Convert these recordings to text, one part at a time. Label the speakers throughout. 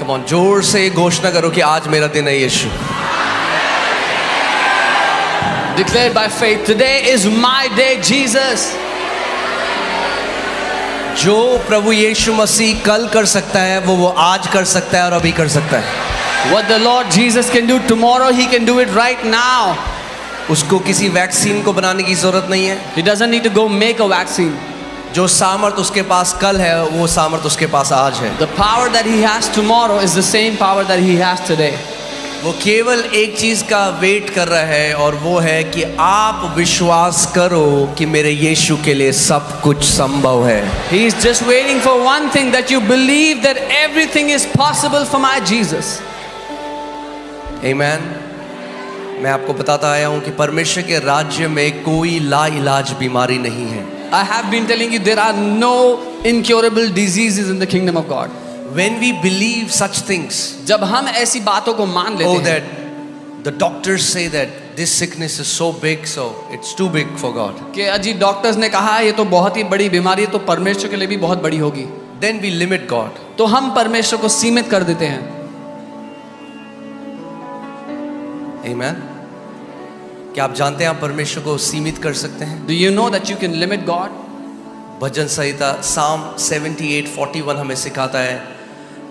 Speaker 1: Come on, जोर से घोषणा करो कि आज मेरा दिन है यीशु।
Speaker 2: Declare by faith, today is my day, Jesus.
Speaker 1: जो प्रभु यीशु मसीह कल कर सकता है वो आज कर सकता है और अभी कर सकता है।
Speaker 2: What the Lord Jesus can do tomorrow, He can do it right now.
Speaker 1: उसको किसी वैक्सीन को बनाने की जरूरत नहीं है।
Speaker 2: He doesn't need to go make a vaccine.
Speaker 1: जो सामर्थ उसके पास कल है वो सामर्थ उसके पास आज है।
Speaker 2: The power that He has tomorrow is the same power that He has today.
Speaker 1: वो केवल एक चीज का वेट कर रहा है और वो है कि आप विश्वास करो कि मेरे यीशु के लिए सब कुछ संभव है।
Speaker 2: He is just waiting for one thing, that you believe that everything is possible for my Jesus.
Speaker 1: आमीन। मैं आपको बताता आया हूं कि परमेश्वर के राज्य में कोई लाइलाज बीमारी नहीं है।
Speaker 2: I have been telling you there are no incurable diseases in the kingdom of God.
Speaker 1: When we believe such things,
Speaker 2: जब हम ऐसी बातों को मान लेते
Speaker 1: oh
Speaker 2: हैं,
Speaker 1: that the doctors say that this sickness is so big, so it's too big for God.
Speaker 2: कि अजी डॉक्टर्स ने कहा ये तो बहुत ही बड़ी बीमारी है, तो परमेश्वर के लिए भी बहुत बड़ी होगी।
Speaker 1: Then we limit God.
Speaker 2: तो हम परमेश्वर को सीमित कर देते हैं।
Speaker 1: Amen. क्या आप जानते हैं आप परमेश्वर को सीमित कर सकते हैं?
Speaker 2: Do you know that you can limit God?
Speaker 1: Bhajan Samhita Psalm 78:41 हमें सिखाता है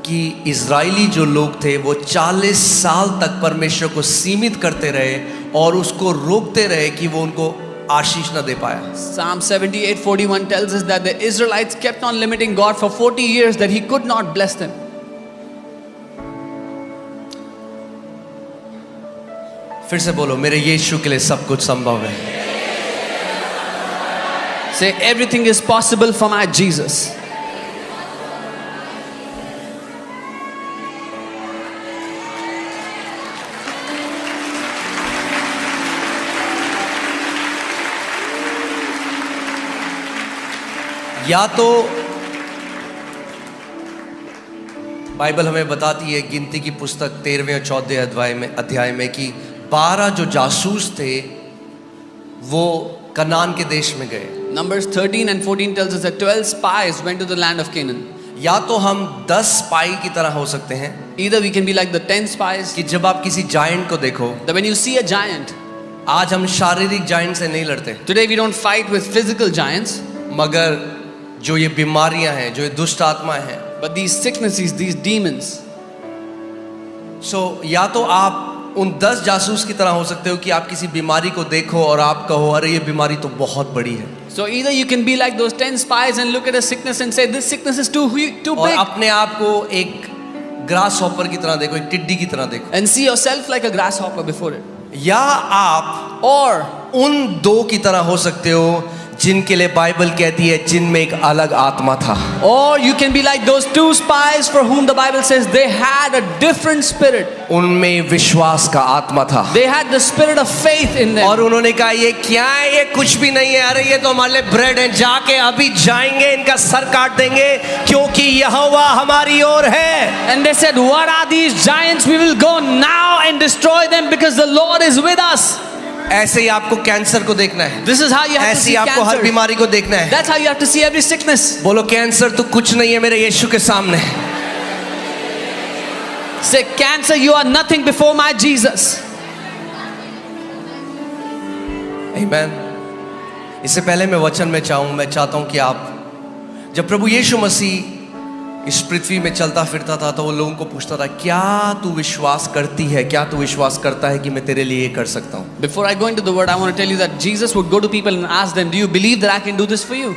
Speaker 1: कि इजरायली जो लोग थे वो 40 साल तक परमेश्वर को सीमित करते रहे और उसको रोकते रहे कि वो उनको आशीष न दे पाया।
Speaker 2: Psalm 78:41 tells us that the Israelites kept on limiting God for 40 years, that He could not bless them.
Speaker 1: फिर से बोलो, मेरे यीशु के लिए सब कुछ संभव है।
Speaker 2: Say, everything is possible for my Jesus.
Speaker 1: या तो बाइबल हमें बताती है गिनती की पुस्तक 13वें और 14वें अध्याय में कि 12 जो जासूस थे वो कनान के देश में गए।
Speaker 2: Numbers 13 and 14 tells us that 12 spies went to the land of Canaan.
Speaker 1: या तो हम 10 स्पाई की तरह हो सकते हैं,
Speaker 2: Either we can be like the 10 spies,
Speaker 1: कि जब आप किसी जायंट को देखो,
Speaker 2: that when you see a giant,
Speaker 1: आज हम शारीरिक जायंट से नहीं लड़ते,
Speaker 2: today we don't fight with physical giants,
Speaker 1: मगर जो ये बीमारियां हैं, जो ये दुष्ट आत्माएं हैं,
Speaker 2: but these sicknesses, these demons.
Speaker 1: या तो आप उन 10 जासूस की तरह हो सकते हो कि आप किसी बीमारी को देखो और आप कहो अरे ये बीमारी तो बहुत बड़ी है,
Speaker 2: So either you can be like those 10 spies and look at a sickness and say this sickness is too
Speaker 1: और
Speaker 2: big,
Speaker 1: अपने आप को एक ग्रास हॉपर की तरह देखो, एक टिड्डी की तरह देखो,
Speaker 2: and see yourself like a grasshopper before it.
Speaker 1: या आप
Speaker 2: Or
Speaker 1: उन 2 की तरह हो सकते हो जिनके लिए बाइबल कहती है जिनमें एक अलग आत्मा था।
Speaker 2: Or you can be like those 2 spies for whom the Bible says they had a different spirit.
Speaker 1: उनमें विश्वास का आत्मा था।
Speaker 2: They had the spirit of faith in them.
Speaker 1: और उन्होंने कहा ये क्या है, ये कुछ भी नहीं है, अरे ये तो हमारे लिए ब्रेड है, जाके अभी जाएंगे इनका सर काट देंगे क्योंकि यहोवा हमारी ओर है।
Speaker 2: And they said, what are these giants? We will go now and destroy them because the Lord is with us.
Speaker 1: ऐसे ही आपको कैंसर को देखना है,
Speaker 2: This is how you have to
Speaker 1: ऐसे ही
Speaker 2: see
Speaker 1: आपको हर
Speaker 2: cancer.
Speaker 1: बीमारी को देखना है।
Speaker 2: That's how you have to see every sickness.
Speaker 1: बोलो कैंसर तो कुछ नहीं है मेरे यीशु के सामने।
Speaker 2: Say, cancer, you are nothing before my Jesus.
Speaker 1: आमीन। इससे पहले मैं वचन में चाहता हूं कि आप, जब प्रभु यीशु मसीह इस पृथ्वी में चलता फिरता था तो वो लोगों को पूछता था क्या तू विश्वास करती है, क्या तू विश्वास करता है कि मैं तेरे लिए ये कर सकता हूँ।
Speaker 2: Before I go into the word, I want to tell you that Jesus would go to people and ask them, do you believe that I can do this for you?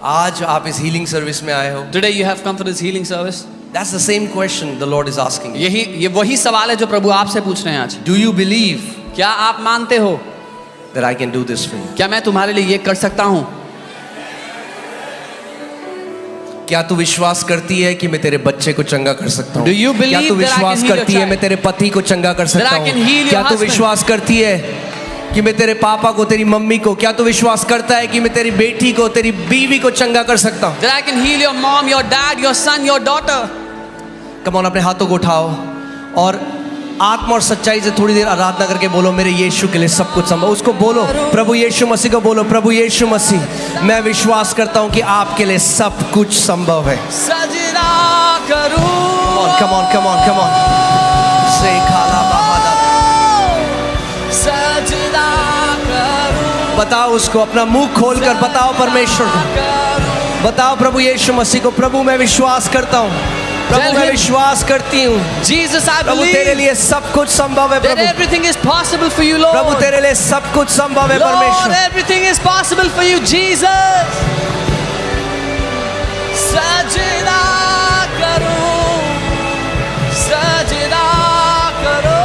Speaker 1: आज आप इस हीलिंग सर्विस में आए हो,
Speaker 2: Today you have come for this healing service.
Speaker 1: That's the same question the Lord is asking you.
Speaker 2: ये वही सवाल है जो प्रभु आपसे पूछ रहे हैं आज।
Speaker 1: Do you believe
Speaker 2: क्या आप मानते हो
Speaker 1: that I can do this for you?
Speaker 2: क्या मैं तुम्हारे लिए ये कर सकता हूँ?
Speaker 1: क्या तू विश्वास करती है कि मैं तेरे बच्चे को चंगा कर सकता हूँ?
Speaker 2: Do you believe
Speaker 1: क्या तू
Speaker 2: that I can
Speaker 1: विश्वास
Speaker 2: heal your
Speaker 1: करती है
Speaker 2: child?
Speaker 1: मैं तेरे पति को चंगा कर सकता
Speaker 2: That I can heal
Speaker 1: हूँ?
Speaker 2: your
Speaker 1: क्या तू
Speaker 2: husband?
Speaker 1: विश्वास करती है कि मैं तेरे पापा को, तेरी मम्मी को, क्या तू विश्वास करता है कि मैं तेरी बेटी को, तेरी बीवी को चंगा कर सकता हूँ?
Speaker 2: That I can heal your mom, your dad, your son, your daughter.
Speaker 1: Come on, अपने हाथों को उठाओ और आत्मा और सच्चाई से थोड़ी देर आराधना करके बोलो मेरे यीशु के लिए सब कुछ संभव। उसको बोलो, प्रभु यीशु मसीह को बोलो, प्रभु यीशु मसीह मैं विश्वास करता हूँ कि आपके लिए सब कुछ संभव है।
Speaker 2: सजदा करूं
Speaker 1: come on, come on, come on. Say khala bahada.
Speaker 2: सजदा करूं,
Speaker 1: बताओ उसको, अपना मुंह खोलकर बताओ परमेश्वर को, बताओ प्रभु यीशु मसीह को, प्रभु मैं विश्वास करता हूँ, प्रभु मैं विश्वास करती हूँ,
Speaker 2: Jesus, I
Speaker 1: प्रभु तेरे
Speaker 2: believe
Speaker 1: लिए सब कुछ संभव है
Speaker 2: that
Speaker 1: Prabhu,
Speaker 2: everything is possible for you, Lord.
Speaker 1: प्रभु तेरे लिए सब कुछ संभव है
Speaker 2: Lord,
Speaker 1: परमेश्वर।
Speaker 2: everything is possible for you, Jesus. सजदा करूं, सजदा करूं।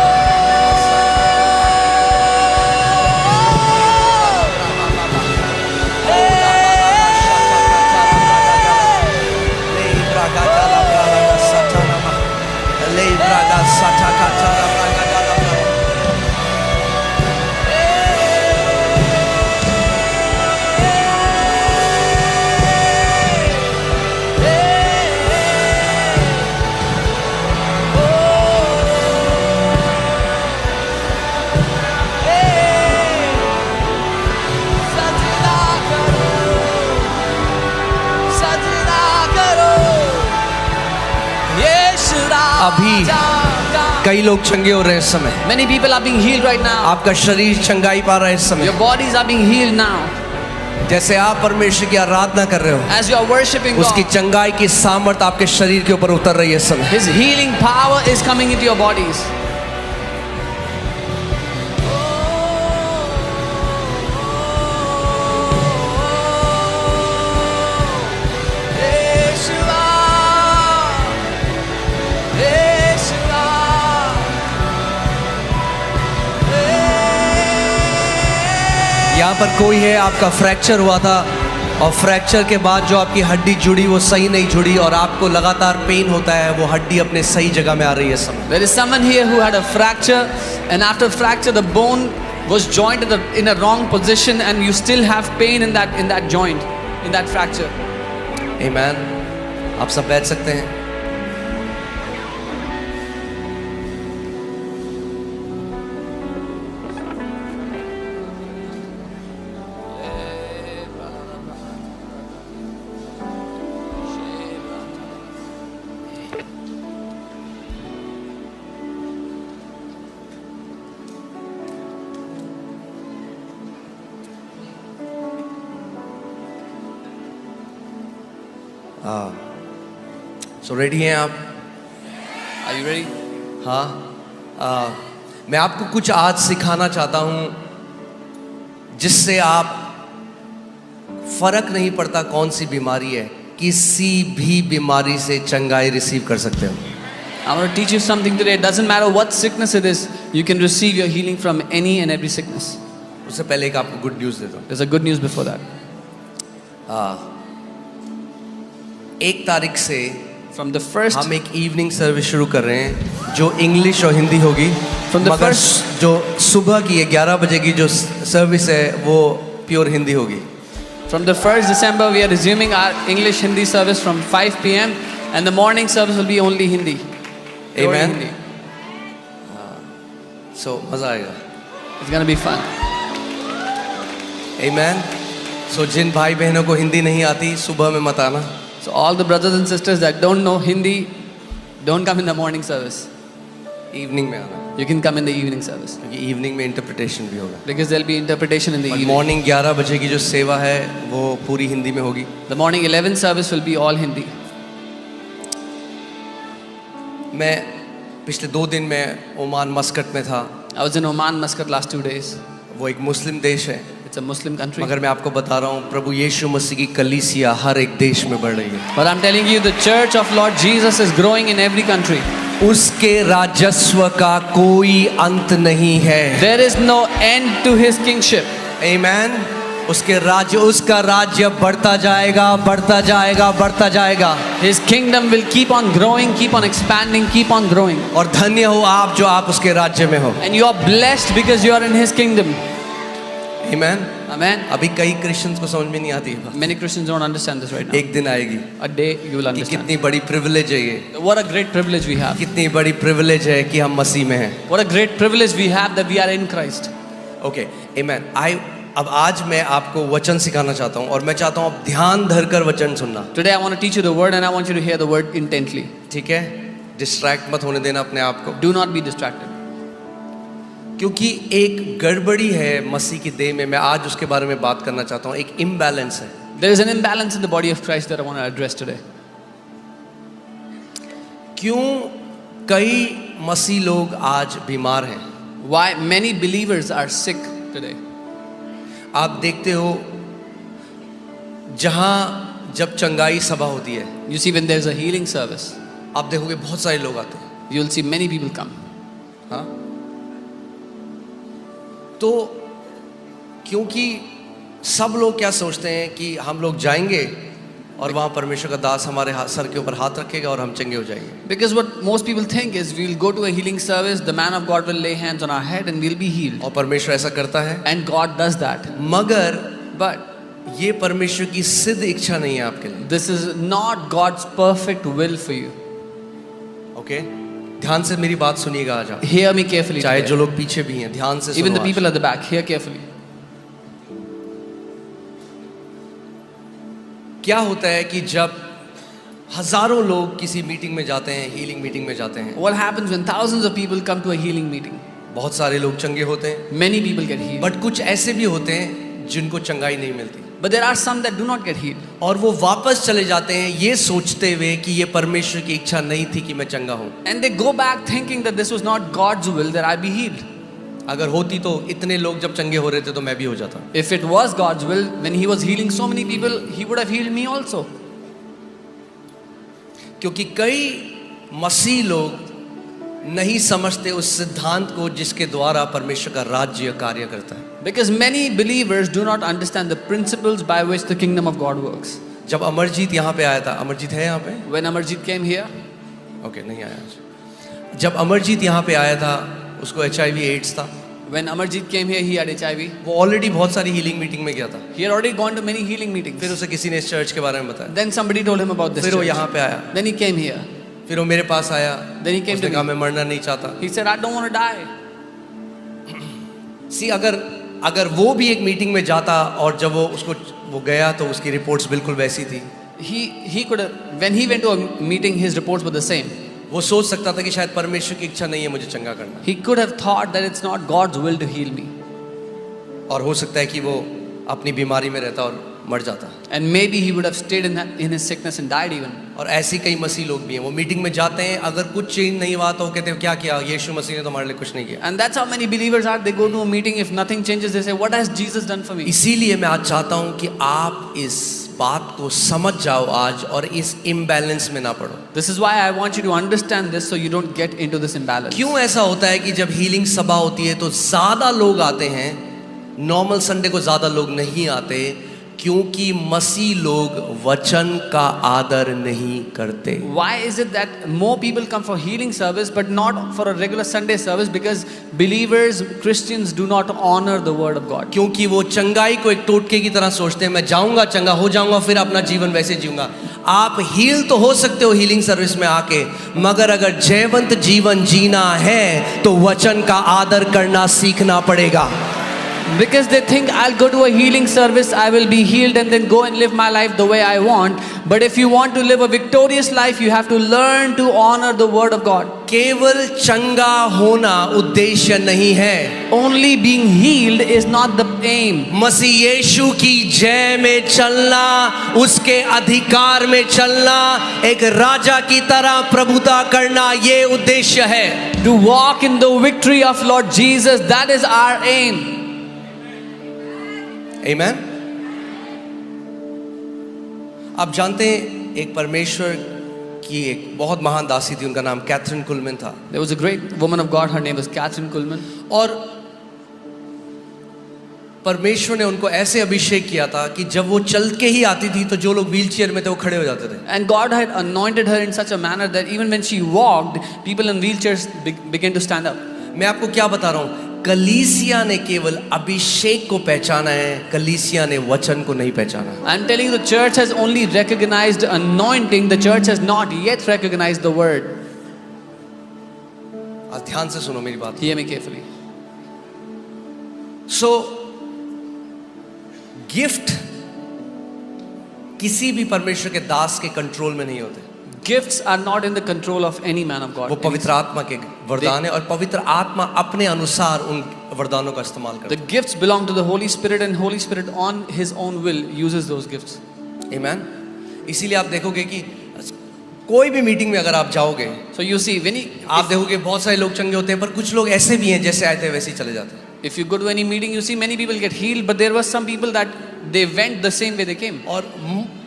Speaker 1: अभी कई लोग चंगे हो रहे हैं इस समय,
Speaker 2: Many people are being healed right now.
Speaker 1: आपका शरीर चंगाई पा रहा है इस समय।
Speaker 2: Your bodies are being healed now.
Speaker 1: जैसे आप परमेश्वर की आराधना कर रहे हो,
Speaker 2: As you are worshiping
Speaker 1: उसकी
Speaker 2: God,
Speaker 1: चंगाई की सामर्थ आपके शरीर के ऊपर उतर रही है इस समय।
Speaker 2: His healing power is coming into your bodies.
Speaker 1: यहाँ पर कोई है, आपका फ्रैक्चर हुआ था और फ्रैक्चर के बाद जो आपकी हड्डी जुड़ी वो सही नहीं जुड़ी और आपको लगातार पेन होता है, वो हड्डी अपने सही जगह में आ रही है इस समय।
Speaker 2: There is someone here who had a fracture, and after fracture the bone was joined in a wrong position, and you still have pain in that joint, in that fracture.
Speaker 1: आमीन। आप सब बैठ सकते हैं। सो रेडी हैं आप?
Speaker 2: Are you ready?
Speaker 1: हाँ। मैं आपको कुछ आज सिखाना चाहता हूँ जिससे आप, फर्क नहीं पड़ता कौन सी बीमारी है, किसी भी बीमारी से चंगाई रिसीव कर सकते हो।
Speaker 2: I want to teach you something today. It doesn't matter what sickness it is, you can receive your healing from any and every sickness.
Speaker 1: उससे पहले एक आपको गुड न्यूज़ देता हूँ।
Speaker 2: There's a good news before that.
Speaker 1: 1 तारीख से
Speaker 2: From the first,
Speaker 1: हम एक इवनिंग सर्विस शुरू कर रहे हैं जो इंग्लिश और हिंदी होगी।
Speaker 2: From the
Speaker 1: मगर
Speaker 2: first-
Speaker 1: जो सुबह की 11 बजे की जो सर्विस है वो प्योर हिंदी होगी।
Speaker 2: from the 1st December, we are resuming our English Hindi service from 5 p.m. and the morning service will be only Hindi. Pure
Speaker 1: Amen.
Speaker 2: Hindi.
Speaker 1: सो मज़ा आएगा।
Speaker 2: It's gonna be fun.
Speaker 1: आमीन। सो जिन भाई बहनों को हिंदी नहीं आती सुबह में मत आना,
Speaker 2: So all the brothers and sisters that don't know Hindi, don't come in the morning service.
Speaker 1: Evening में आना,
Speaker 2: You can come in the evening service
Speaker 1: क्योंकि इवनिंग में इंटरप्रिटेशन भी होगा।
Speaker 2: because there'll be interpretation in the evening.
Speaker 1: Morning 11 बजे की जो सेवा है वो पूरी हिंदी में होगी।
Speaker 2: The morning 11 service will be all Hindi.
Speaker 1: मैं पिछले 2 दिन में ओमान मस्कट में था।
Speaker 2: I was in Oman, Muscat last 2 days.
Speaker 1: वो एक मुस्लिम देश है,
Speaker 2: It's a Muslim country.
Speaker 1: मगर मैं आपको बता रहा हूँ प्रभु यीशु मसीह की कलीसिया हर एक देश में बढ़ रही है।
Speaker 2: But I'm telling you, the church of Lord Jesus is growing in every country.
Speaker 1: उसके राजस्व का कोई अंत नहीं है।
Speaker 2: There is no end to his kingship.
Speaker 1: आमीन। उसका राज्य बढ़ता जाएगा, बढ़ता जाएगा, बढ़ता जाएगा।
Speaker 2: His kingdom will keep on growing, keep on expanding, keep on growing.
Speaker 1: और धन्य हो आप जो आप उसके राज्य में हो।
Speaker 2: And you are blessed because you are in his kingdom.
Speaker 1: आमीन।
Speaker 2: Amen.
Speaker 1: अभी कई क्रिश्चियंस को समझ में नहीं आती है।
Speaker 2: Many Christians don't understand this right now.
Speaker 1: एक दिन आएगी
Speaker 2: A day you will
Speaker 1: कि
Speaker 2: understand.
Speaker 1: कितनी बड़ी प्रिविलेज है ये,
Speaker 2: What a great privilege we have.
Speaker 1: कितनी बड़ी प्रिविलेज है कि हम मसीह में हैं।
Speaker 2: What a great privilege we have that we are in Christ.
Speaker 1: Okay आमीन। अब आज मैं आपको वचन सिखाना चाहता हूँ और मैं चाहता हूँ आप ध्यान धरकर वचन सुनना।
Speaker 2: Today I want to teach you the word and I want you to hear the word intently.
Speaker 1: ठीक है? डिस्ट्रैक्ट मत होने देना अपने आप को,
Speaker 2: Do not be distracted.
Speaker 1: क्योंकि एक गड़बड़ी है मसीह की देह में। मैं आज उसके बारे में बात करना चाहता हूँ। एक इम्बैलेंस है।
Speaker 2: There is an imbalance in the body of Christ that I want to address today.
Speaker 1: क्यों कई मसीह लोग आज बीमार हैं?
Speaker 2: Why many believers are sick today?
Speaker 1: आप देखते हो जहां जब चंगाई सभा होती है,
Speaker 2: You see, when there's a healing service,
Speaker 1: आप देखोगे बहुत सारे लोग आते हैं।
Speaker 2: you'll see many people come.
Speaker 1: हाँ, तो क्योंकि सब लोग क्या सोचते हैं कि हम लोग जाएंगे और वहाँ परमेश्वर का दास हमारे सर के ऊपर हाथ रखेगा और हम चंगे हो जाएंगे।
Speaker 2: Because what most people think is we'll go to a healing service, the man of God will lay hands on our head and we'll be healed.
Speaker 1: और परमेश्वर ऐसा करता है,
Speaker 2: And God does that.
Speaker 1: मगर
Speaker 2: But
Speaker 1: ये परमेश्वर की सिद्ध इच्छा नहीं है आपके लिए।
Speaker 2: this is not God's perfect will for you.
Speaker 1: Okay, ध्यान से मेरी बात सुनिएगा आज आप।
Speaker 2: Hear me carefully.
Speaker 1: चाहे
Speaker 2: today.
Speaker 1: जो लोग पीछे भी हैं, ध्यान से
Speaker 2: Even
Speaker 1: सुनो
Speaker 2: the
Speaker 1: आज।
Speaker 2: people at the back, hear carefully.
Speaker 1: क्या होता है कि जब हजारों लोग किसी मीटिंग में जाते हैं, हीलिंग मीटिंग में जाते हैं,
Speaker 2: What happens when thousands of people come to a healing meeting?
Speaker 1: बहुत सारे लोग चंगे होते हैं,
Speaker 2: Many people get healed.
Speaker 1: But कुछ ऐसे भी होते हैं जिनको चंगाई नहीं मिलती
Speaker 2: But there are some that do not get healed.
Speaker 1: और वो वापस चले जाते हैं ये सोचते हुए कि ये परमेश्वर की इच्छा नहीं थी कि मैं चंगा हूं।
Speaker 2: And they go back thinking that this was not God's will that I be healed.
Speaker 1: अगर होती तो इतने लोग जब चंगे हो रहे थे तो मैं भी हो जाता।
Speaker 2: If it was God's will, when He was healing so many people, He would have healed me also.
Speaker 1: क्योंकि कई मसीह लोग नहीं समझते उस सिद्धांत को जिसके द्वारा परमेश्वर का राज्य कार्य करता है।
Speaker 2: Because many believers do not understand the principles by which the kingdom of God works.
Speaker 1: जब अमरजीत यहाँ पे आया था, अमरजीत है यहाँ पे?
Speaker 2: When Amarjit came here,
Speaker 1: okay, नहीं आया आज। जब अमरजीत यहाँ पे आया था, उसको HIV एड्स था।
Speaker 2: when Amarjit came here, he had HIV.
Speaker 1: वो ऑलरेडी बहुत सारी हीलिंग मीटिंग में गया था।
Speaker 2: He had already gone to many healing meetings.
Speaker 1: फिर उसे किसी ने इस चर्च के बारे में बताया।
Speaker 2: Then somebody told him about this
Speaker 1: फिर वो
Speaker 2: church.
Speaker 1: यहाँ पे आया।
Speaker 2: Then he came here.
Speaker 1: फिर वो मेरे पास आया।
Speaker 2: Then he came
Speaker 1: उसने
Speaker 2: to
Speaker 1: कहा
Speaker 2: me.
Speaker 1: मैं मरना नहीं चाहता।
Speaker 2: He said, I don't want to die.
Speaker 1: सी अगर वो भी एक मीटिंग में जाता और जब वो गया तो उसकी रिपोर्ट्स बिल्कुल वैसी थी।
Speaker 2: He could have, when he went to a meeting, his reports were the same.
Speaker 1: वो सोच सकता था कि शायद परमेश्वर की इच्छा नहीं है मुझे चंगा करना,
Speaker 2: He could have thought that it's not God's will to heal me.
Speaker 1: और हो सकता है कि वो अपनी बीमारी में रहता और मर जाता।
Speaker 2: And maybe he would have stayed in his sickness and died even.
Speaker 1: और ऐसी कई मसीह लोग भी हैं, वो मीटिंग में जाते हैं, अगर कुछ चेंज नहीं हुआ तो वो कहते हैं क्या किया, यीशु मसीह ने तो हमारे लिए कुछ नहीं किया।
Speaker 2: And that's how many believers are. They go to a meeting, if nothing changes, they say, what has Jesus done for me?
Speaker 1: इसीलिए मैं आज चाहता हूँ कि आप इस बात को समझ जाओ आज और इस इम्बैलेंस में ना पड़ो।
Speaker 2: This is why I want you to understand this so you don't get into this imbalance.
Speaker 1: क्यों ऐसा होता है कि जब हीलिंग सभा होती है तो ज्यादा लोग आते हैं, नॉर्मल संडे को ज्यादा लोग नहीं आते, क्योंकि मसीह लोग वचन का आदर नहीं करते।
Speaker 2: Why is it that more people come for healing service but not for a regular Sunday service? Because believers, Christians do not honor the word of God.
Speaker 1: क्योंकि वो चंगाई को एक टोटके की तरह सोचते हैं, मैं जाऊंगा चंगा हो जाऊंगा फिर अपना जीवन वैसे जीऊंगा। आप हील तो हो सकते हो हीलिंग सर्विस में आके, मगर अगर जयवंत जीवन जीना है तो वचन का आदर करना सीखना पड़ेगा।
Speaker 2: Because they think I'll go to a healing service, I will be healed and then go and live my life the way I want. But if you want to live a victorious life, you have to learn to honor the word of God.
Speaker 1: केवल चंगा होना उद्देश्य नहीं है।
Speaker 2: Only being healed is not the aim.
Speaker 1: मसीह यीशु की जय में चलना, उसके अधिकार में चलना, एक राजा की तरह प्रभुता करना, ये उद्देश्य है।
Speaker 2: To walk in the victory of Lord Jesus, that is our aim.
Speaker 1: आमेन। आप जानते हैं एक परमेश्वर की एक बहुत महान दासी थी, उनका नाम कैथरीन कुलमैन था।
Speaker 2: There was a great woman of God, her name was Catherine Kuhlman.
Speaker 1: और परमेश्वर ने उनको ऐसे अभिषेक किया था कि जब वो चल के ही आती थी तो जो लोग व्हीलचेयर में थे वो खड़े हो जाते थे।
Speaker 2: And God had anointed her in such a manner that even when she walked, people in wheelchairs began to stand up.
Speaker 1: मैं आपको क्या बता रहा हूँ, कलीसिया ने केवल अभिषेक को पहचाना है, कलीसिया ने वचन को नहीं पहचाना।
Speaker 2: I'm telling you, the church has only recognized anointing. The church has not yet recognized the word.
Speaker 1: आज ध्यान से सुनो मेरी बात।
Speaker 2: Hear me carefully.
Speaker 1: सो गिफ्ट किसी भी परमेश्वर के दास के कंट्रोल में नहीं होते।
Speaker 2: Gifts are not in the control of any man of
Speaker 1: वो
Speaker 2: God.
Speaker 1: पवित्र आत्मा के वरदान है और पवित्र आत्मा अपने अनुसार उन वरदानों का इस्तेमाल करता
Speaker 2: The gifts belong to the Holy Spirit, and Holy Spirit on His own will uses those gifts.
Speaker 1: है। Amen? इसीलिए आप देखोगे कि कोई भी मीटिंग में अगर आप जाओगे
Speaker 2: So you see, when
Speaker 1: आप देखोगे बहुत सारे लोग चंगे होते हैं, पर कुछ लोग ऐसे भी हैं जैसे आए थे वैसे ही चले जाते हैं।
Speaker 2: if you go to any meeting, you see many people get healed, but there were some people that they went the same way they came.
Speaker 1: और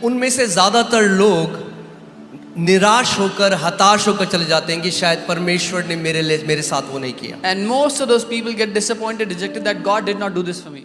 Speaker 1: उनमें से ज्यादातर लोग निराश होकर हताश होकर चले जाते हैं कि शायद परमेश्वर ने मेरे साथ वो नहीं किया।
Speaker 2: And most of those people get disappointed, dejected that God did not do this for me.